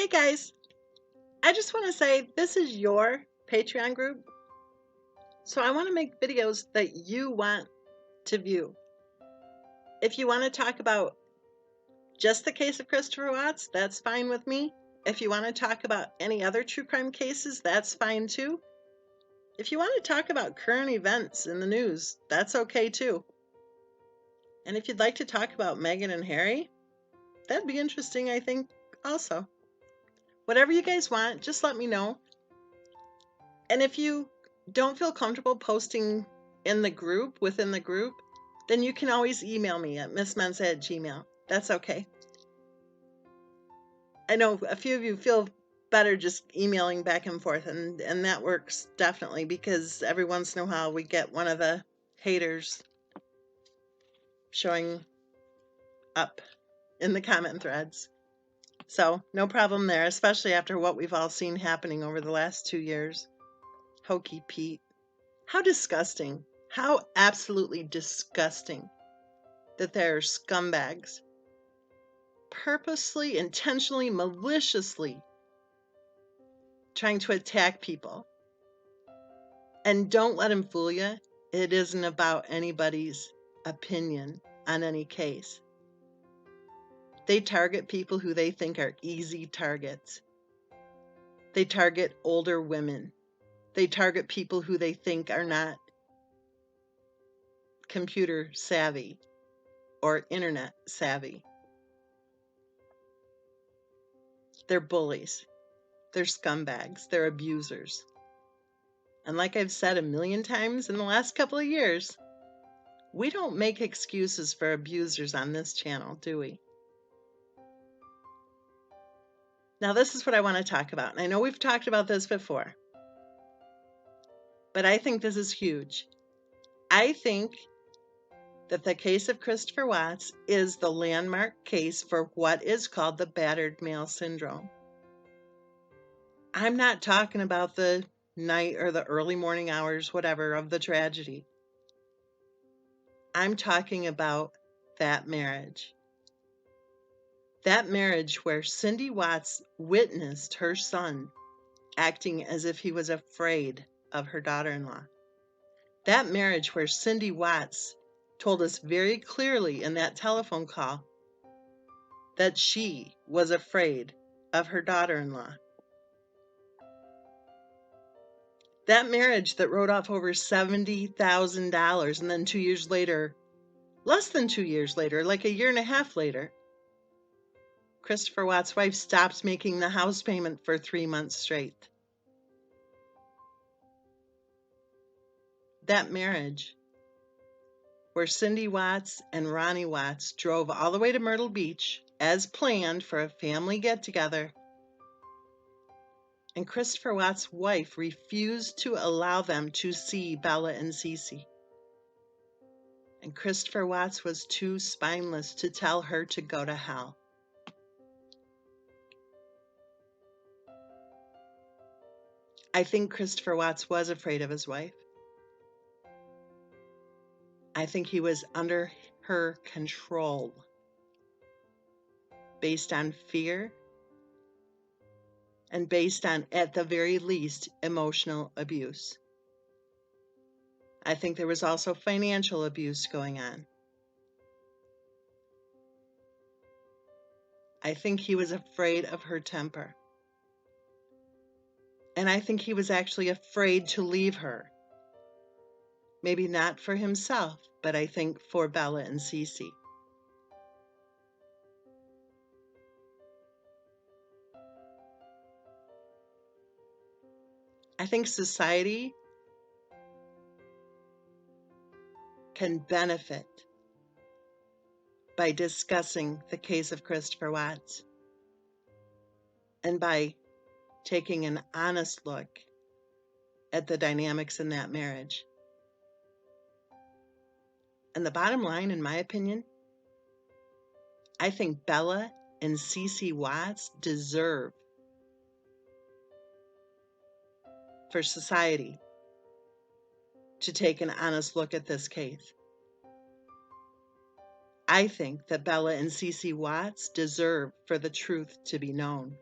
Hey guys, I just want to say this is your Patreon group, so I want to make videos that you want to view. If you want to talk about just the case of Christopher Watts, that's fine with me. If you want to talk about any other true crime cases, that's fine too. If you want to talk about current events in the news, that's okay too. And if you'd like to talk about Meghan and Harry, that'd be interesting, I think, also. Whatever you guys want, just let me know. And if you don't feel comfortable posting in the group, within the group, then you can always email me at missmensa@gmail.com. That's okay. I know a few of you feel better just emailing back and forth, and that works definitely, because every once in a while we get one of the haters showing up in the comment threads. So no problem there, especially after what we've all seen happening over the last 2 years. Hokey Pete. How disgusting. How absolutely disgusting that there are scumbags purposely, intentionally, maliciously trying to attack people. And don't let him fool you. It isn't about anybody's opinion on any case. They target people who they think are easy targets. They target older women. They target people who they think are not computer savvy or internet savvy. They're bullies. They're scumbags. They're abusers. And like I've said a million times in the last couple of years, we don't make excuses for abusers on this channel, do we? Now, this is what I want to talk about. And I know we've talked about this before, but I think this is huge. I think that the case of Christopher Watts is the landmark case for what is called the battered male syndrome. I'm not talking about the night or the early morning hours, whatever, of the tragedy. I'm talking about that marriage. That marriage where Cindy Watts witnessed her son acting as if he was afraid of her daughter-in-law. That marriage where Cindy Watts told us very clearly in that telephone call that she was afraid of her daughter-in-law. That marriage that wrote off over $70,000, and then 2 years later, less than 2 years later, like a year and a half later, Christopher Watts' wife stopped making the house payment for 3 months straight. That marriage where Cindy Watts and Ronnie Watts drove all the way to Myrtle Beach as planned for a family get-together, and Christopher Watts' wife refused to allow them to see Bella and Cece. And Christopher Watts was too spineless to tell her to go to hell. I think Christopher Watts was afraid of his wife. I think he was under her control based on fear and based on, at the very least, emotional abuse. I think there was also financial abuse going on. I think he was afraid of her temper. And I think he was actually afraid to leave her. Maybe not for himself, but I think for Bella and Cece. I think society can benefit by discussing the case of Christopher Watts and by taking an honest look at the dynamics in that marriage. And the bottom line, in my opinion, I think Bella and Cece Watts deserve for society to take an honest look at this case. I think that Bella and Cece Watts deserve for the truth to be known.